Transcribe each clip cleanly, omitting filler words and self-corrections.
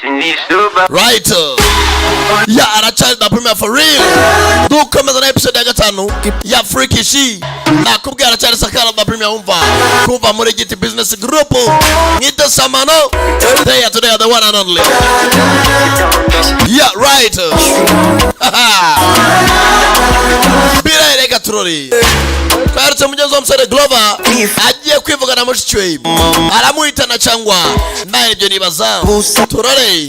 Right. Yeah, arachari da premier for real. Dukomeza na episode ya gatanu ya Freaky She. Nakubwira arachari Sankara da premier umva. Kuva muri Giti Business Group. Ngita Samano. Today the one and only. Yeah, right. Bila ile gatrori. Karto mjenzo msere Glover agiye kwivuga na mushiki we aramuhita na cyangwa naye byo nibaza turore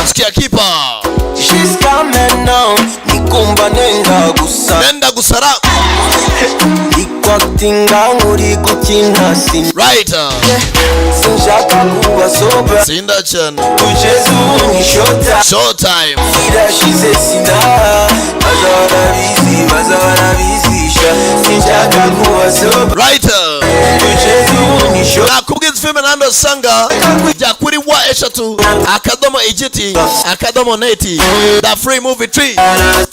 sikia kipa she's coming now nikumva nenda gusara ikwatinga nguri gukina sin right sinshaka kuba sober sinda cyane tujezu ni short time ida shize sina bazara busy sinshaka kuba sober right nakubwiza filime nando sanga jya kuri wa eshatu akadomo igiti akadomo neti the free movie tree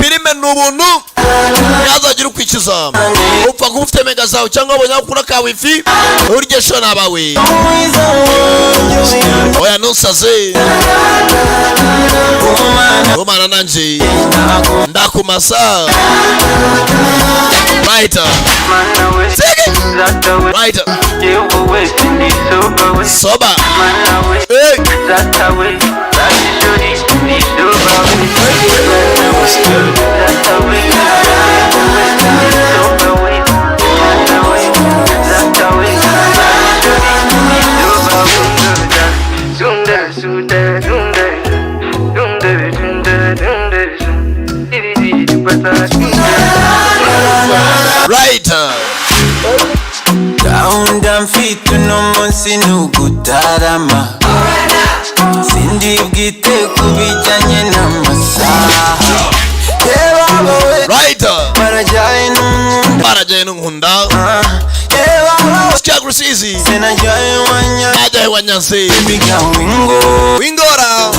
filime n'ubuntu yazagira ukwikiza upfa kuba ufite mega zawe cyangwa abonye akura ka wifi urye sho nabawe oya nusaze umana nanje ndakumasa right right soba hey right down fit no munsi nugutarama sindi bwite kubijyanye n'amasaha right marajaye n'unkunda Chagrisizi ajaye wanyansi wingora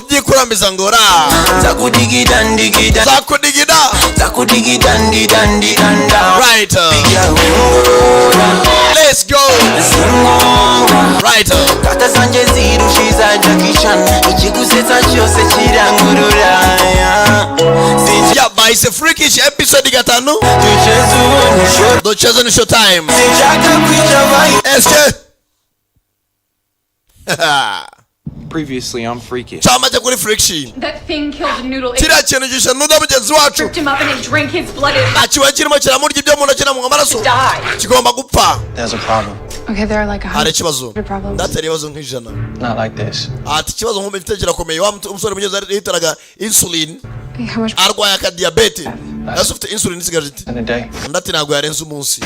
jikura mbizangora zakudigida right let's go right kata sanje zirushiza jakishan ikigusetsa cyose kirangurura ya baise Freaky She episode gatanu dochezo ni show time SK Previously on Freaky. Chamaje kuri Freaky She. That thing killed a noodle. Tira cyane gisha nuda mugenzi wacu. Ripped him up and it drank his blood. Achiwa kirimo kiramurya ibyo mu ntoki na mu maraso. Kigomba gupfa. There's a problem. Okay, there are like 100 problems. Datari bazo nk'ijana. Not like this. Ati kibazo nko mfite kirakomeye wa umusore mugenzi yitaraga insulin. How much? Arwaya ka diabetes. Yasufite insulin isigaje. In a day. Ndati ntabwo yarenze umunsi.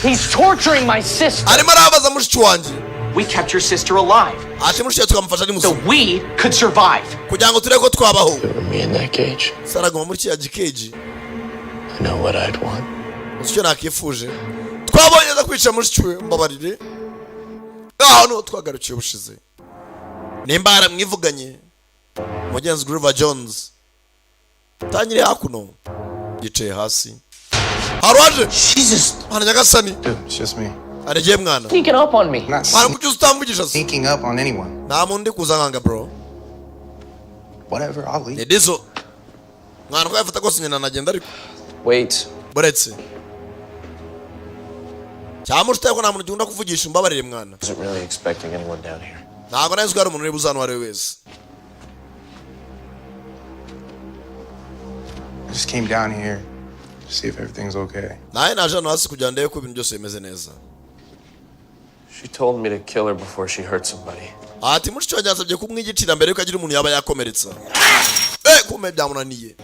He's torturing my sister. Arimo arabaza mushiki wanje. We kept your sister alive. Ati mushiki tukamufasha ni so we could survive. Kugira ngo tureko twabaho. Me in that cage. Saragoma muri cya gikeji. I know what I'd want. Usicyo nakifuje. Twabonye za kwica mushiki we mbabarire. No twagarukiye bushize. Nimba aramwivuganye. Mugenzi Grover Jones. Tanyire hakuno. Yicaye hasi. Harwaje. Jesus. Ana nyagasani. Dude, it's just me. Areje mwana. Sneaking up on me. Not sneaking up on anyone. Na mundi kuzanganga bro. Whatever, I'll leave. Edizo. Mwana ko yafata gose nyina nagenda ariko. Wait. Buretse. Cyamushtaye ko namuntu ugunda kuvugisha umbabarire mwana. I wasn't really expecting anyone down here. Ntago nari uzwara umuntu uri wari wese. I just came down here to see if everything's okay. Naye naje hano hasi kugira ndebe ko ibintu byose bimeze neza. She told me to kill her before she hurt somebody. Ati mushiki wanjye yansabye kumwigitira mbere yuko agira umuntu yaba yakomeretsa. Kume byamunaniye.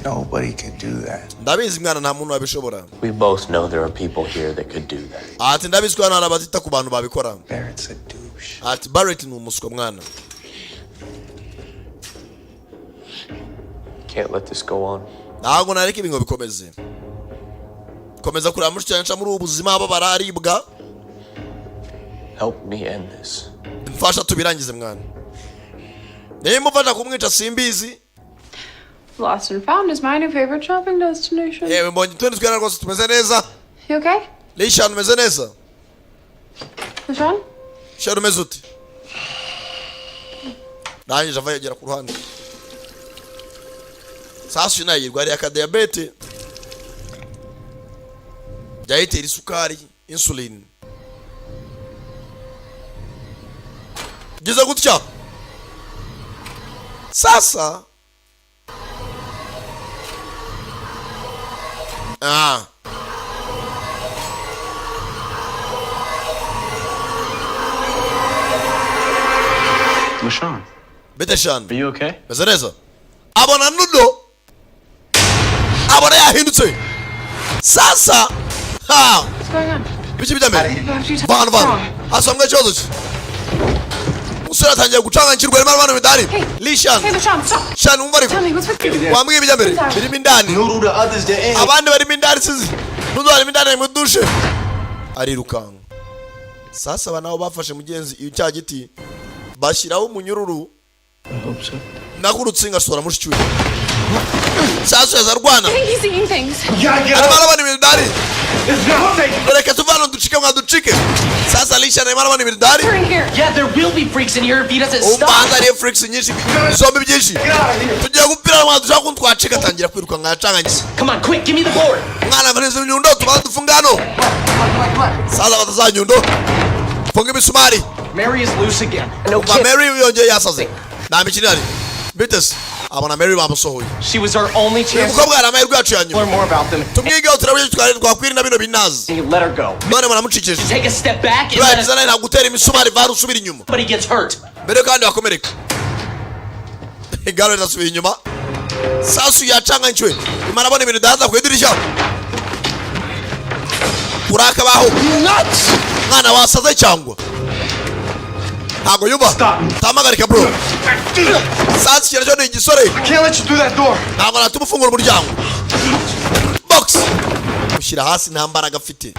Nobody can do that. Ndabizi mwana nta muntu wabishobora. We both know there are people here that could do that. Ati ndabizi ko hano hari abatita ku bantu babikora. Barrett's a douche. Ati Barrett ni umuswa mwana. Can't let this go on. Ntago nareka ibingo bikomeze. Komeza kureba mushiki wanjye muri ubuzima aba bararibwa. Help me end this. Mfasha tubirangize mwana. Nimufasha kumwica simbizi. Lost and Found is my new favorite shopping destination. Yewe mbonye twende twera rwose tumeze neza. You okay? Lisha tumeze neza. Sean? shara umeze ute nangije ava yegera ku ruhande sasa unayirwa ari akadiabete jayitera isukari insulin giza gutya sasa Mashan, bete shan are you okay? meze neza abona nudo abona yahindutse sasa What's going on? biki bijambere Have you van van wrong? asomwe cyozo musore atangiye gucanganyikirwa arimo abantu bidari Hey, lishan Bashan, stop. shan umva ariko Tell me, what's with you? wambwiye bijambere birimo indani Noodle the others the end. abandi barimo indani sizi nudo barimo indani mu dushe arirukanga sasa banaho bafashe mugenzi iyo cya giti bashyiraho umunyururu I hope so. nakurutsinga sora mushicywe sasa yazarwana I think he's eating things. arimo arabana ibintu bidari reka tuvana ducike mwaducike sasa lisha na marabana ibintu bidari We're in here. Yeah, there will be freaks in here if he doesn't stop. umbanza ari freaks nyinshi zombi byinshi tugiye gupira mwadushaka kuntwacika tangira kwiruka ngacanganyise Come on, quick, give me the board. mwana vaneze nyundo tubaza dufungano sasa bataza nyundo funga imisumari Mary is loose again. No ba kid. Mary yongeye yasaze nta mikino ari bites abona Mary bamusohoye She was our only chance to umukobwa aramahirwe yacu ya learn nyuma more about them. tumwigeho turabye twakwirina bino binazi You let her go. none muramucikije Take a step back and let turagiza nawe ntagutera imisumari vara usubira inyuma somebody gets hurt. mbere kandi wakomereka igare rirasubira inyuma sasu yacanganyijwe imana abona ibintu daza ku idirishya urakabaho mwana wasaze cyangwa ntabwo yumva tamagarika bro sasu kira cyo ni igisore Can't let you through that door. ntabwo natuma ufungura umuryango box ushyira hasi nta mbaraga afite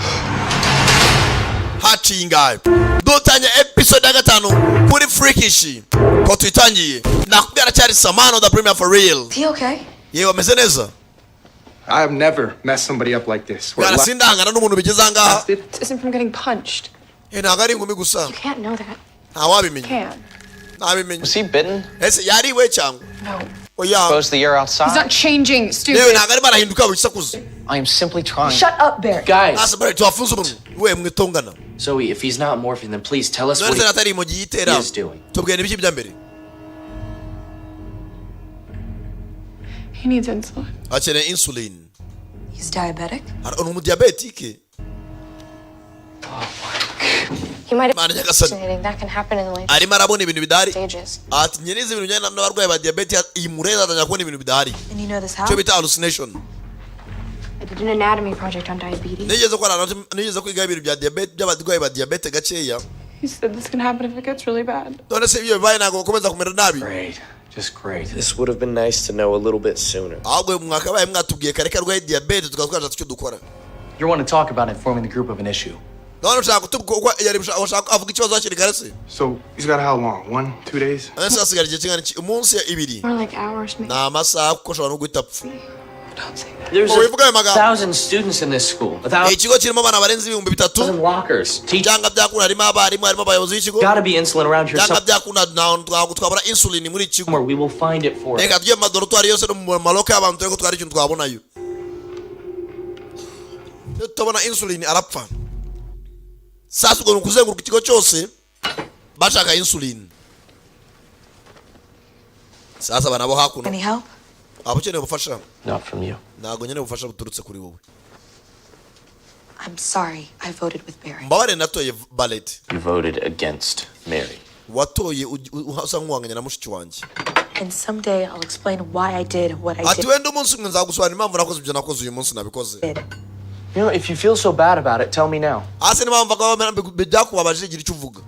haciye ingayo dutanya episode ya gatanu kuri freakish ko tuyitangiye nakubwira cyari Samano the premier for real Is he okay? yewe ameze neza I have never messed somebody up like this. mwana sindangana n'umuntu bigeze ahangaha This isn't from getting punched. ntabwo ari ingumi gusa You can't know that. ntawabimenya Can. ntabimenya Was he bitten? ese yariwe cyangwa No. oya Suppose the air He's outside? not changing, yewe stupid. ntabwo arimo arahinduka wisakuza I am simply trying. Shut up, Barry. Guys, asa bari tuwafunze umuntu we mwitongana Zoe, if he's not morphine, then please tell us what none he atari imogi yitera is doing. tubwira ibiki bya mbere He needs insulin. akeneye insulin He's diabetic. ni umudiyabetike He might have Mana nyagasani fascinating. That can happen in late arimo arabona ibintu bidahari stages. ati nyenize ibintu bijyanye n'abarwayi ba diyabete iyi mureza atangira kubona ibintu bidahari And you know this how? cyo bita hallucination I did an anatomy project on diabetes. nigeze kwiga ibintu bya diyabete by'abarwayi ba diyabete gakeya He said this can happen if it gets really bad. none se iyo bibaye ntabwo bakomeza kumera nabi Great. Just great. This would have been nice to know a little bit sooner. ahubwo mwakabaye mwatubwiye kare ko arwaye diyabete tukaba twashatse icyo dukora You want to talk about informing the group of an issue. none ushaka kutubwira ushaka avuga ikibazo hakiri kare se So he's got how long? 1, 2 days? none se hasigara igihe kingana iki umunsi ibiri More like hours, maybe. ni amasaha kuko ushobora no guhita apfa Don't say that. There's Oh, we forgot about- 1,000 students in this school. 1,000 ikigo kirimo abana barenze ibihumbi bitatu lockers. Teachers byanga byakunda harimo abarimu harimo abayobozi b'ikigo got to be insulin around here byanga byakunda ntabwo twabona insulin muri iki kigo somewhere. We will find it for him. reka tujye mu madorotwari yose no mu maloka y'abantu turebe ko twari ikintu twabonayo iyo tutabona insulin arapfa sasa ubwo ni ukuzenguruka ikigo cyose bashaka insulin sasa abana bo hakuno Any help? waba ukeneye ubufasha Not from you. ntabwo nkeneye ubufasha buturutse kuri wowe I'm sorry. I voted with Barry. mbabare natoye ballet You voted against Mary. watoye usa nk'uwanganya na mushiki wanjye And someday I'll explain why I did what I ati wenda umunsi umwe nzagusobanurira impamvu nakoze ibyo nakoze uyu munsi nabikoze did. You know, if you feel so bad about it, tell me now. hasi n'impamvu byakubabaje gira icyo uvuga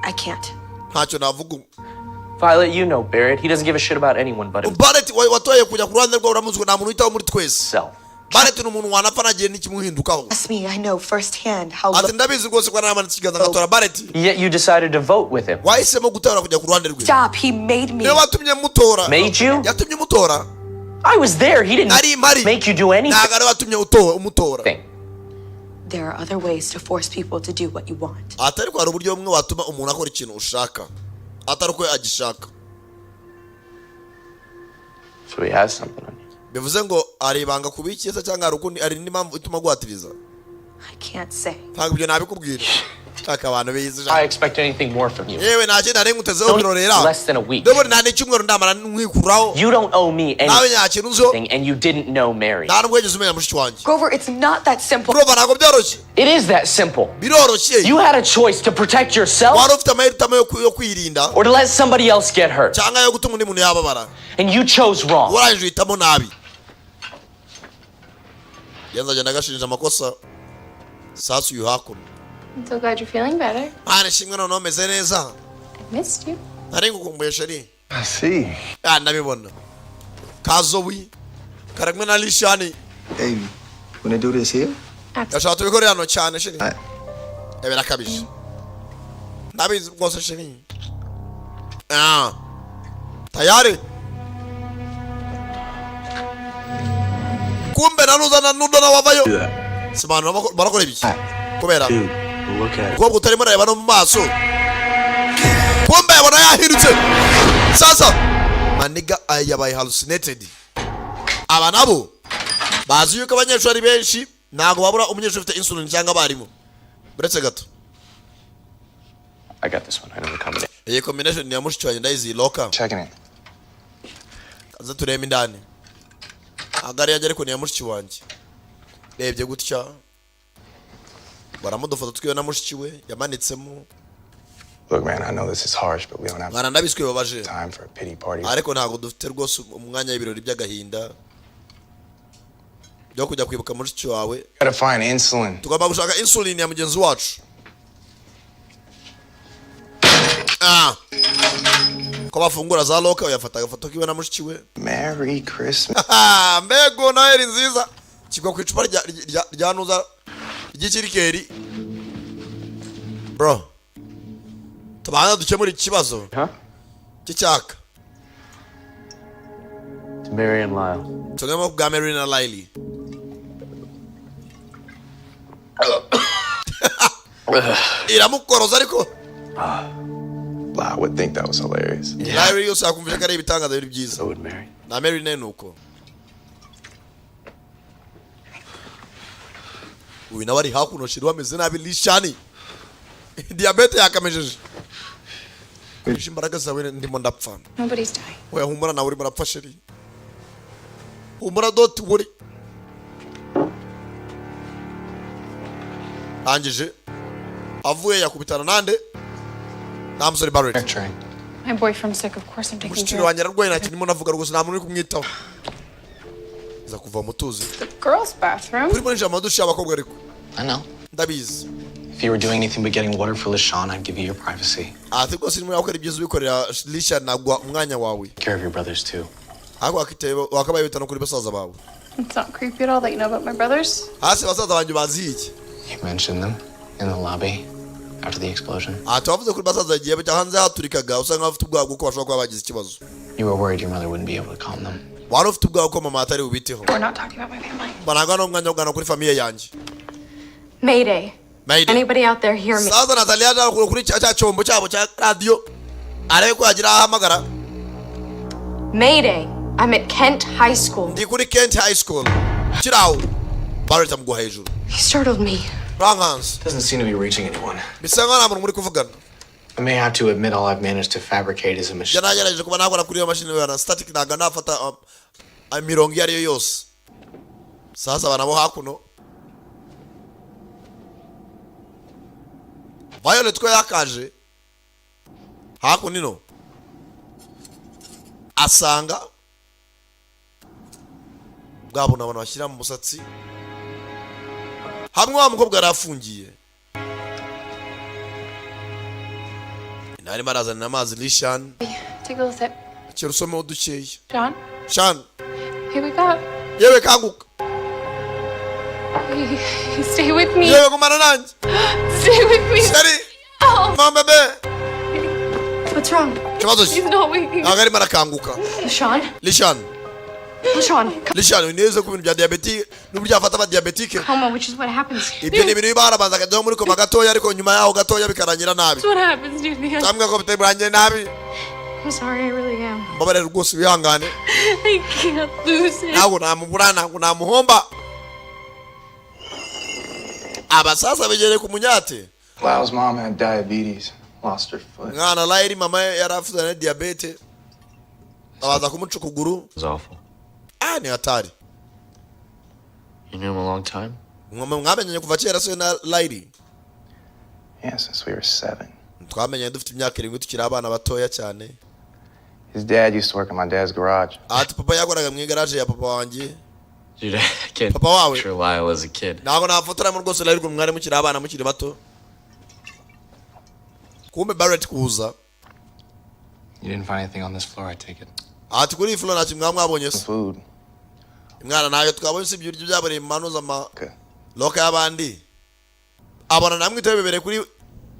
I can't. ntacyo navuga Violet, you know Barrett. He doesn't give a shit about anyone but Barrett watoye kujya ku ruhande rwe uramuzwe nta muntu witaho muri twese himself. Barrett ni umuntu wanapfa nagiye n'ikimuhindukaho Trust me, I know firsthand how ati ndabizi rwose ko naramanitse ikiganza ngatora Barrett Yet you decided to vote with him. wahisemo gutora kujya ku ruhande rwe Stop. He made me. niwe watumye mutora Made you? yatumye mutora I was there. He didn't nari mpari make you do anything. ntabwo ari watumye umutora there are other ways to force people to do what you want. atari ko hari uburyo bumwe watuma umuntu akora ikintu ushaka atari ko agishaka. So he has something on you. bivuze ngo ari ibanga kubikiza cyangwa hari ukundi ari n'impamvu ituma guhatiriza. I can't say. ntabwo ibyo nabikubwira aka abantu biyize. I expect anything more from you. yewe nta kintu nari ngutezeho Only birorera less than a week. ndabona nta n'icyumweru ndamara nkwikuraho You don't owe me nawe nta kintu nzo anything, and you didn't know Mary. nta nubwo wigeze umenya mushiki wanjye. Grover, it's not that simple. urumva ntabwo byoroshye It is that simple. biroroshye. You had a choice to protect yourself wari ufite amahitamo yo kwirinda or to let somebody else get hurt, cyangwa yo gutuma undi muntu yababara and you chose wrong. warangije uhitamo nabi. yenzagenda agashinja amakosa sasu uyu hakuno. I'm so glad you're feeling better. mwana shimwe noneho meze neza I missed you. nari ngukumbuye sheri. I see. ndabibona kazowi karagwe na lishani. Hey, when they do this here? gashaka tubikorera hano cyane sheri. I- birakabije ndabizi rwose sheri. tayari kumbe nanuza na nudo na wavayo Do that. simana barakora ibiki kubera Dude, well, look at it. ubwo utarimo areba no mu maso kumbe yabona yahindutse sasa maniga yabaye hallucinated. aba nabo bazi yuko abanyeshuri ari benshi ntago babura umunyeshuri ufite insulin cyangwa abarimu buretse gato. I got this one. I know the combination. iyi combination ya mushiki wanjye ndayizi loka Checking it. kaza tureme indani agari yajya ariko ni ya mushiki wanjye rebye gutya baramudufoto twiwe na mushiki we yamanitsemo. Look, man, I know this is harsh, but we don't have mwana ndabiswe babaje time for a pity party. ariko ntabwo dufite rwose umwanya w'ibirori by'agahinda byo kujya kwibuka mushiki wawe. Gotta find insulin. tugomba gushaka insulin ya mugenzi wacu. ko bafungura za loka uyafata agafoto kiwe na mushiki we. Merry Christmas. mbego noheli nziza kigwa ku icupa rya nuza ry'ikirikeri. bro tubanza dukemura ikibazo cy'icyaka. To Mary and Lyle. tugemo bwa Mary na Lyle. iramukoroza ariko I would think that was hilarious. Lyle yose yakumvisha ko ari ibitangaza biri byiza. So would Mary. na Mary ne nuko uyu nawe ari hakuno shiri wameze nabi lishani diabete yakamejeje. kwisha imbaraga zawe ndimo ndapfa. Nobody's dying. oya humura nawe urimo urapfa shiri. humura doti wuri angije avuye yakubitana nande na musore Barrett. Train. My boyfriend's sick, of course I'm taking mushiki care of wanjye ararwaye nta kintu navuga rwose nta muntu uri kumwitaho. za kuva mutuzi the girls' bathroom. kuri muri jambo dusha abakobwa ariko I know. ndabizi. If you were doing anything but getting water for LaShawn, I'd give you your privacy. ati rwose nimwe yakora ibyiza ubikorera lisha nagwa umwanya wawe Take care of your brothers too. ariko wakabaye bitano kuri basaza bawe. It's not creepy at all that you know about my brothers. hasi basaza banjye bazi iki. You mentioned them in the lobby after the explosion. ati wavuze kuri basaza igihe bajya hanze haturikaga usanga bafite ubwoba bw'uko bashobora kuba bagize ikibazo. You were worried your mother wouldn't be able to calm them. wari ufite ubwoba ko mama atari bubiteho. We're not talking about my family. banagana umwanya wo kuganira kuri famiye yanjye. Mayday. Mayday. Anybody out there hear me? sasa Natalia yaje kuri cya cyombo cyabo cya radio arebe ko yagira ahamagara. Mayday. I'm at Kent High School. ndi kuri Kent High School kirawo Barrett amuguha hejuru. He startled me. wrong hands Doesn't seem to be reaching anyone. bisa nkaho nta muntu muri kuvugana. I may have to admit all I've managed to fabricate is a machine. njya nagerageje kuba nakora kuri iyo mashini ya static ntago nafata imirongo iyo ariyo yose. sasa bana bo hakuno Violet ko yakaje hakuno ino asanga bwabo n'abantu bashyira mu musatsi hamwe wa mukobwa yarafungiye. nari marazana amazi lishan Take a little sip. kera usome udukeya. John, Shan here we go. yewe kanguka Stay with me. yewe gumana nanjye Stay with me. sheri Oh, mama be What's wrong? kibazo he's ki not waking up. ntabwo arimo arakanguka. Sean? lishan Sean, Lishano neza ku bintu bya diabetic n'uburyo afata aba diabetic. coma, which is what happens. Ibyo ni ibintu barabanza kajya muri koma gatoya ariko nyuma yaho gatoya bikarangira nabi. That's what happens, dude. Cyangwa ko bitebranye nabi. I'm sorry, I really am. Mbabarira rwose wihangane. I can't lose it. Ntabwo namubura ntabwo namuhomba. Abasasa begereye ku munyate. Lyle's mom had diabetes. Lost her foot. Mwana Lyre mama yari afite na diabete. Abaza kumuca ukuguru. It was awful. Ni hatari. You knew him a long time? Mwamenye kuva kera se na Lyre. Yeah, since we were 7. Twamenye dufite imyaka 7 tukiri abana batoya cyane. His dad used to work in my dad's garage. Ati papa yakoraga mu garage ya papa wanjye. Dude, I can't Papa wawe. picture Lyle as a kid. Ntabwo nafotora mu rwose Lyre mwari mukiri abana mukiri bato. Kumbe Barrett kuza. You didn't find anything on this floor, I take it? Ati kuri floor ati mwabonye se. Food. Mwana nayo twabonye se ibiryo byabari manuza ma Okay. loka y'abandi. Abona namwe itebebere kuri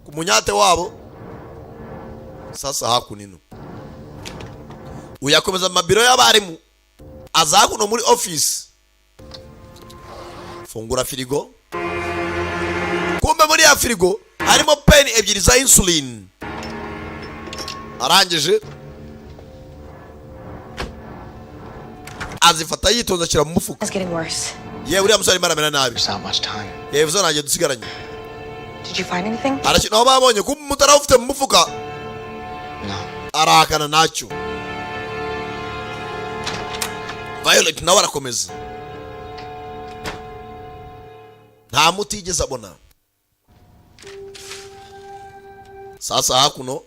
ku munyate wabo. Sasa hakunino. Uyakomeza mabiro y'abarimu. Azakuno muri office. Fungura firigo. Kumbe muri ya firigo harimo pen ebyiri za insulin. Arangije azifata yitonze ashyira mu mufuka. It's getting worse. Yewe uriya musore maramera nabi. There's not much time. Yewe zo nanjye dusigaranye. Did you find anything? Arashina aho babonye ko mutara ufite mu mufuka. No. Arakana nacyo. Violet nawe arakomeza. Nta muti yigeze abona. Sasa hakuno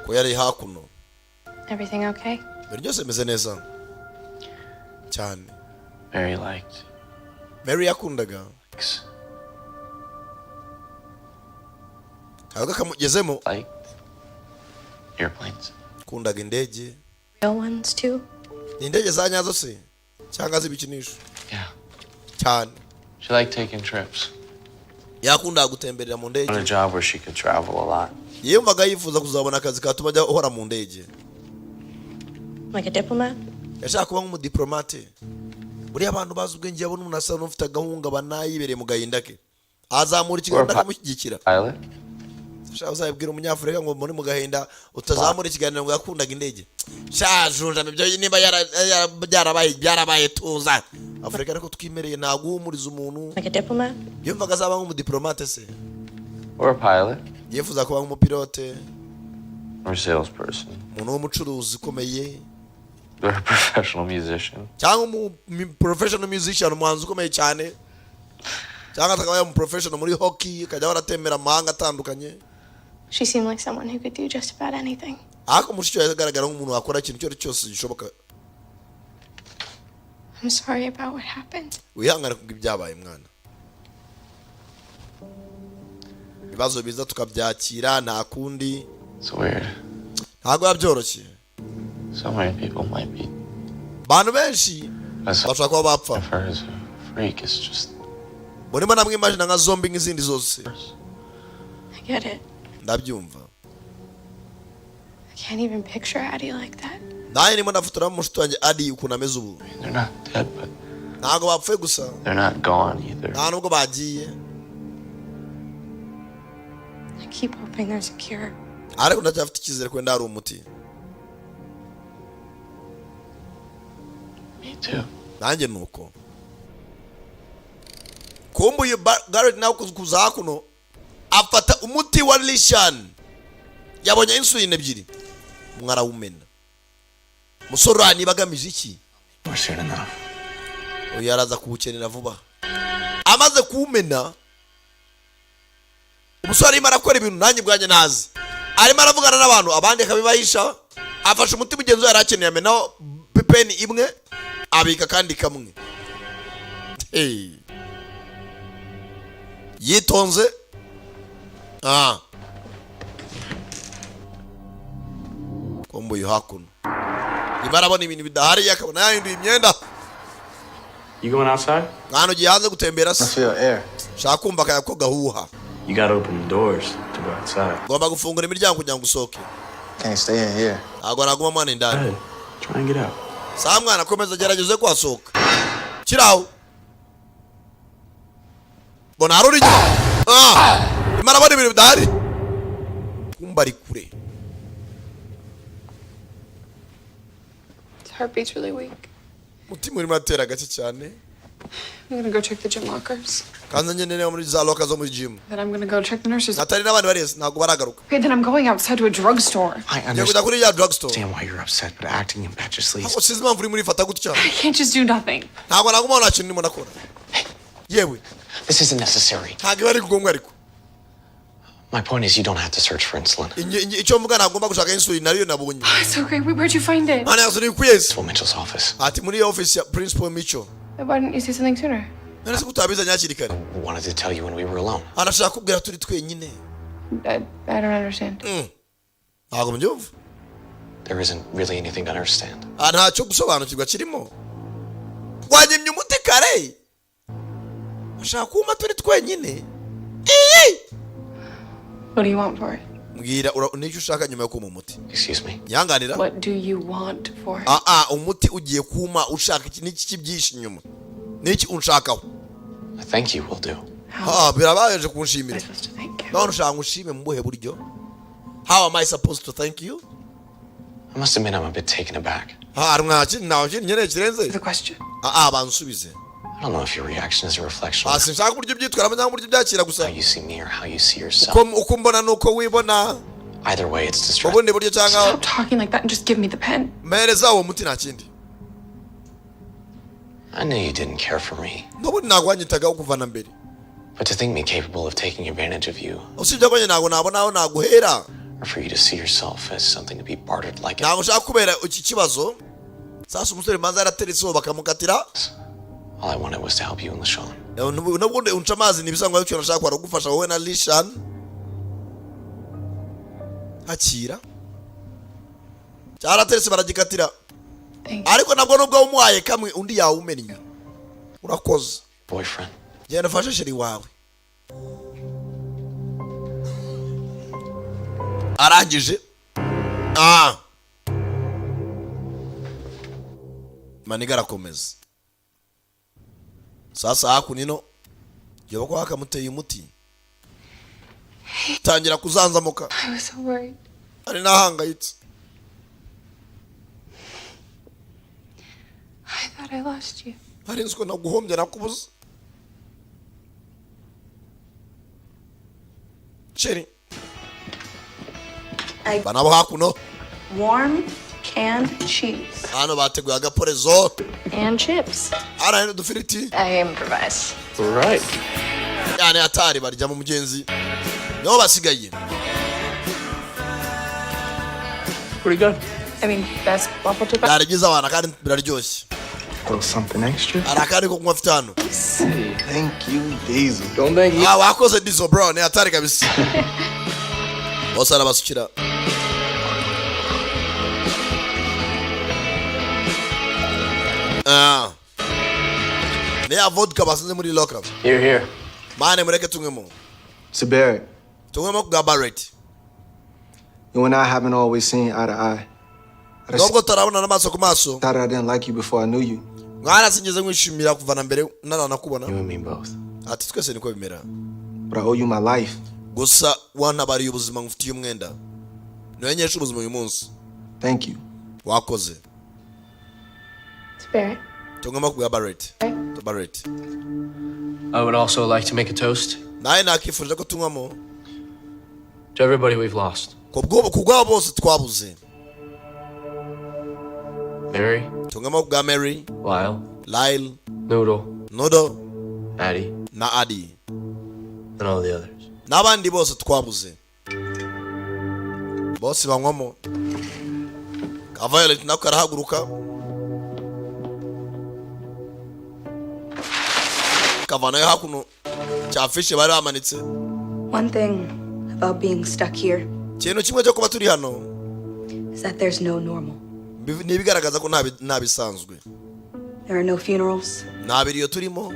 ko yari hakuno. Everything okay? Ibintu byose bimeze neza cyane. Mary liked. Mary yakundaga. Kaga kamugezemo. Liked airplanes. Kundaga indege. Real ones too? Ni indege za nyazo se cyangwa zibikinisho? Yeah. Cyane. She liked taking trips. Yakundaga gutemberera mu On a ndege. job where she could travel a lot. Yumvaga yifuza kuzabona akazi katuma ajya uhora mu ndege. Like a diplomat? Yashaka kuba nk'umudiplomate. Buriya abantu bazi ubwenge yabona umuntu asa n'ufite agahunga banayibereye mu gahinda ke. Azamura ikiganiro akamushyigikira. Pilot? Shaka uzabibwira umunyafurika ngo muri mu gahinda utazamura ikiganiro ngo yakundaga indege. Shajunja ibyo niba byarabaye tuza. Afrika ariko twimereye nta guhumuriza umuntu. Like a diplomat? Yumvaga azaba nk'umudiplomate se. Or a pilot? Yifuza kuba nk'umupilote. Or a salesperson? Umuntu w'umucuruzi ukomeye. Or a professional musician? Cyangwa professional musician umuhanzi ukomeye cyane. Cyangwa akaba mu professional muri hockey kajya baratembera amahanga atandukanye. She seemed like someone who could do just about anything. Ako mushiki yagaragara nk'umuntu wakora ikintu cyo cyose gishoboka. I'm sorry about what happened. Wihangane kubwo ibyabaye mwana. Ibibazo biza tukabyakira nta kundi. It's weird. Ntabwo yabyoroshye. So many people might be. Bantu benshi As bashaka kuba bapfa. of her as a freak, it's just. Bonima namwe imagine nka zombie nk'izindi zose. I get it. Ndabyumva. I can't even picture Addie like that. Naye nimo ndafutura mu mushuti wanjye Adi ukuntu ameze ubu. They're not dead, but Ntabwo bapfuye gusa. they're not gone either. Nta nubwo bagiye. I keep hoping there's a cure. Ariko ndacyafite icyizere ko ndari umuti. Me too. Nanjye nuko. Kumbuye Garrett nawe kuza hakuno afata umuti wa Lishan. Yabonye insulin ebyiri. Mwara wumena. Musoro ni bagamije iki? We're soon enough. Uyaraza kubukenera vuba. Amaze kuwumena. Umusore arimo arakora ibintu nanjye bwanjye nazi. Arimo aravugana n'abantu abandi akabibahisha. Afashe umuti mugenzi we yarakeneye amenaho pipeni imwe abika kandi kamwe. Hey. Yitonze. Kombo yo hakuno. Ibarabona ibintu bidahari yakabona yahinduye imyenda. You going outside? mwana ugiye hanze gutembera I se feel air. shaka kumva akayaga ko gahuha You gotta open the doors to go outside. ngomba gufungura imiryango kugira ngo usohoke Can't stay in here. ntabwo naguma mwana Go indani ahead. Try and get out. saa mwana komeza gerageze ko wasohoka kiraho bona hari uri inyuma imana abona ibintu bidahari kumva ari kure His heartbeat's really weak. umutima urimo atera gake cyane I'm gonna go check the gym lockers. kandi njye nene muri za loka zo muri gym Then I'm gonna go check the nurses. natari n'abandi barese ntabwo baragaruka Okay, then I'm going outside to a drugstore. I ngiye kujya kuri ya drugstore understand why you're upset, but acting impetuously ntabwo sinzi impamvu uri muri fata gutya I can't just do nothing. ntabwo naguma nta kintu ndimo nakora yewe this isn't necessary. ntabwo iba ari ngombwa ariko My point is you don't have to search for insulin. icyo mvuga ntagomba gushaka insulin nariyo nabonye It's okay. Where'd you find it? mwana yazo ni kuyezi Principal Mitchell's office. ati muri office ya principal Micho Why didn't you say something sooner? none se kutabizanye hakiri kare Wanted to tell you when we were alone. arashaka kubwira turi twenyine I don't understand. ntabwo mbyumva There isn't really anything to understand. ntacyo gusobanukirwa kirimo wanyemye umuti kare ashaka kuma turi twenyine What do you want for it? mbwira nicyo ushaka nyuma yo kuma umuti Excuse me. nyanganira What do you want for it? umuti ugiye kuma ushaka iki niki kibyishe inyuma niki unshakaho A thank you will do. birabayeje Am I kunshimira supposed to thank you? none ushaka ngushime mu buhe buryo how am I supposed to thank you I must admit I'm a bit taken aback. hari mwaki nawe nkeneye kirenze The question. bansubize I don't know if your reaction is a reflection of sinshaka uburyo byitwaramo cyangwa uburyo byakira gusa how you see me or how you see yourself. uko mbona nuko wibona Either way, it's distracting. ubundi buryo cyangwa Stop talking like that and just give me the pen. mpereza uwo muti nta kindi I knew you didn't care for me, n'ubundi ntabwo wanyitagaho kuva na mbere but to think me capable of taking advantage of you, usibye ko njye ntabwo nabona aho naguhera or for you to see yourself as something to be bartered like ntabwo ushaka kubera iki kibazo sasa umusore manza yarateretse uwo bakamukatira all I wanted was to help you and LaShawn. n'ubundi unca amazi ntibisangwa icyo nashaka kwara kugufasha wowe na Lishan hakira cyarateretse baragikatira Thank you. ariko nabwo nubwo umuhaye kamwe undi yawumennye urakoze Boyfriend. genda ufashe sheri wawe arangije maniga arakomeza sasa hakunino yoba ko hakamuteye umuti tangira kuzanzamuka I was so worried. ari nahangayitse I thought I lost you. hari nzi ko naguhombye nakubuze sheri banabo hakuno Warm canned cheese hano bateguye agaporezo and chips. hano n'udufiriti I improvise. All right. yani atari barya mu mugenzi niho basigaye Pretty good. I mean, best waffle chip. byari byiza abana kandi biraryoshye A little something extra. hari akandi ko kunywa afite hano Thank you, Diesel. Don't thank you. wakoze dizo bro ni atari kabisa bose arabasukira ni ya vodka basinze muri loka Here, here. mane mureke tunywemo So Barrett, tunywemo ku bwa Barrett you and I haven't always seen eye to eye. I just nubwo turabona n'amaso ku maso thought I didn't like you before I knew you. mwana sinigeze nkwishimira kuva na mbere naranakubona You and me both. ati twese niko bimera But I owe you my life. gusa wantabariye ubuzima ngufitiye umwenda niwenyesha ubuzima uyu munsi Thank you. wakoze Spirit. tunywemo ku bwa Barrett Barrett I would also like to make a toast nawe nakifurije ko tunywamo to everybody we've lost. ku bwabo bose twabuze Mary, tunywemo ku bwa Mary Lyle, Lyle Noodle, Nodo Addie, na Adi and all the others. n'abandi bose twabuze bose banywamo ka Violet nako karahaguruka kavanayo hakuno cya fishe bari bamanitse One thing about being stuck here ikintu kimwe cyo kuba turi hano is that there's no normal. ni ibigaragaza ko nta bisanzwe There are no funerals, nta biriyo turimo,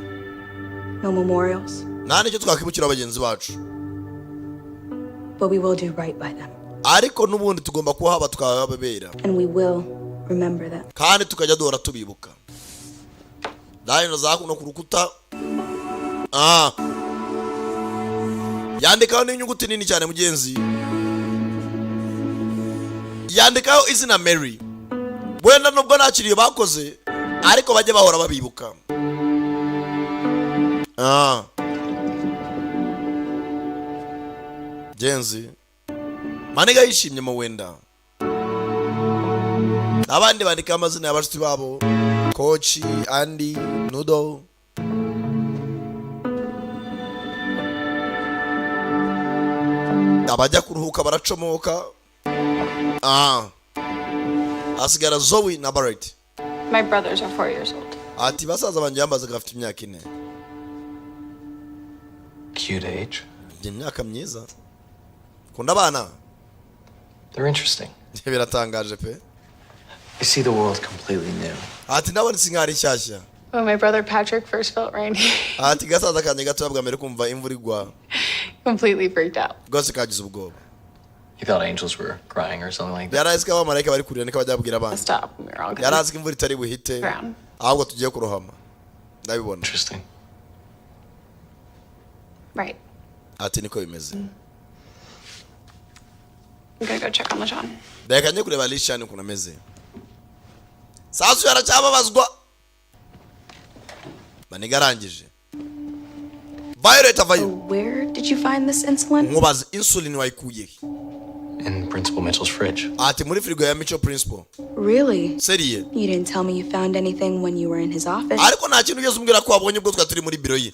no memorials, nta n'icyo twakibukira abagenzi bacu, but we will do right by them. ariko n'ubundi tugomba kuhaba tukababera, And we will remember them. kandi tukajya duhora tubibuka. Dahino za kuno ku rukuta yandikaho n'inyuguti nini cyane mugenzi, yandikaho izina Mary. Wenda nubwo ntakiriye bakoze, ariko bajye bahora babibuka. Genzi maniga yishimye mu wenda, abandi bandika amazina y'abashuti babo, Kochi, Andy, Nudo. Abajya kuruhuka baracomoka. Asigara Zoe na Barrett. My brothers are 4 years old. Ati basaza banje yambaza gafite imyaka 4. Cute age. Imyaka myiza. Kunda abana. They're interesting. Biratangaje pe. I see the world completely new. Ati ndabona singari nshyashya. When my brother Patrick first felt rain, Ati gasaza kanje gato bwa mbere kumva imvura igwa. completely freaked out. Gose kagize ubwoba. He thought angels were crying or something like that. Yarazi ko abamarayika bari kurira nika bajya kubwira abana. Stop. We were all gonna Yarazi ko imvura itari buhite. drown. Ahubwo tugiye kurohama. Ndabibona. Interesting. Right. Ati niko bimeze. I'm gonna go check on LeJean. Reka njye kureba Lishan ukuntu ameze. Sasu yaracyababazwa. Maniga arangije. Violet avayo. Where did you find this insulin? Nkubaza insulin wayikuye. In Principal Mitchell's fridge. Ati muri frigo ya Mitchell Principal. Really? Seriye. You didn't tell me you found anything when you were in his office. Ariko nta kintu ugeze umbwira ko wabonye ubwo twaturi muri biro ye.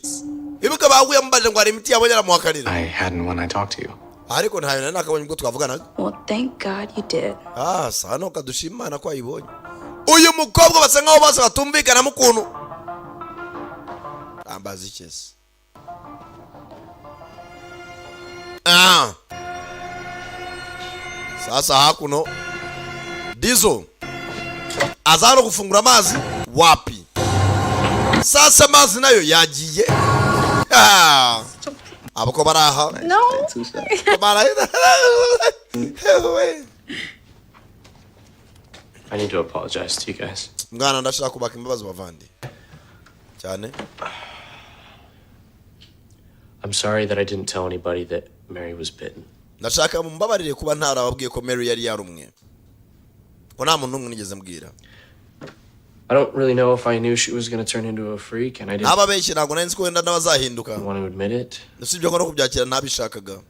Ibuka baguye mbaje ngo ari imiti yabonye aramuhakanira. I hadn't when I talked to you. Ariko ntayo nari nakabonye ubwo twavugana. Well, thank God you did. Sano kadushimana ko ayibonye. Uyu mukobwa basa nkaho bose batumvikana mu kuntu. Ambaza ikese. Sasa hakuno Dizo azano gufungura amazi wapi? Sasa amazi nayo yagiye. Abako baraha. No. I need to apologize to you guys. Mwana ndashaka kubaka imbabazi bavandi. Cyane. I'm sorry that I didn't tell anybody that Mary was bitten. Ndashaka mumbabarire kuba ntarababwiye ko Mary yari yarumwe. Ko nta muntu n'umwe nigeze mbwira. I don't really know if I knew she was going to turn into a freak, and I didn't Ababeshye ntabwo nari nzi ko wenda n'abazahinduka. want to admit it, Usibye ko no kubyakira ntabishakaga.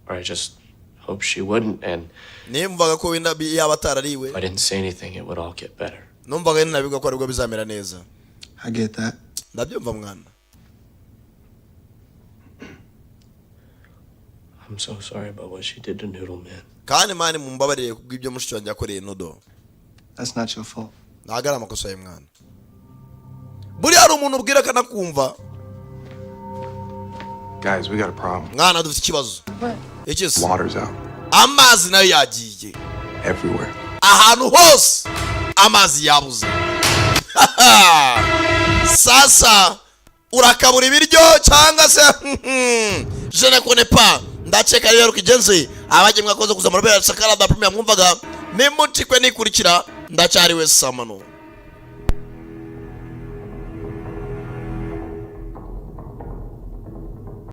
or I just hoped she wouldn't, and Nimvaga ko wenda yaba atarariwe. if I didn't say anything, it would all get better. Numvaga ninabiga ko aribwo bizamera neza. I get that. Ndabyumva mwana. I'm so sorry about what she did to Noodle Man. Kandi mani mumbabarire kubw'ibyo mushiki wanjye yakoreye Nodo. That's not your fault. Ntabwo ari amakosa ye mwana. Buri hari umuntu ubwira kanakumva. Guys, we got a problem. Mwana dufite ikibazo. What? Iki se? Water's out. Amazi nayo yagiye. Everywhere. Ahantu hose amazi yabuze. Sasa urakabura ibiryo cyangwa se je ne connais pas. Ndacheka rero kigenzi abaje mwakoze kuza mu Sankara da Premier mwumvaga nimutikwe nikurikira ndacyari we Samano.